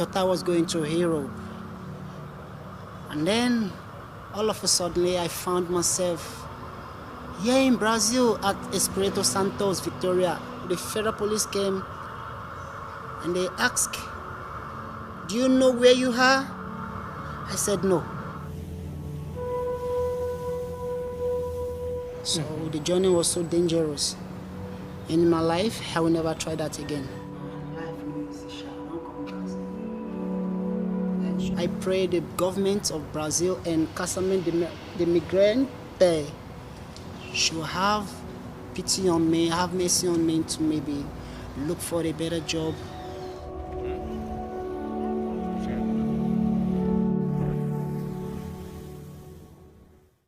thought I was going to Europe. And then, all of a sudden, I found myself here in Brazil at Espírito Santos, Vitória. The federal police came and they asked, "Do you know where you are?" I said no. So the journey was so dangerous. In my life, I will never try that again. I pray the government of Brazil and Casamento, the migrant there, should have pity on me, have mercy on me to maybe look for a better job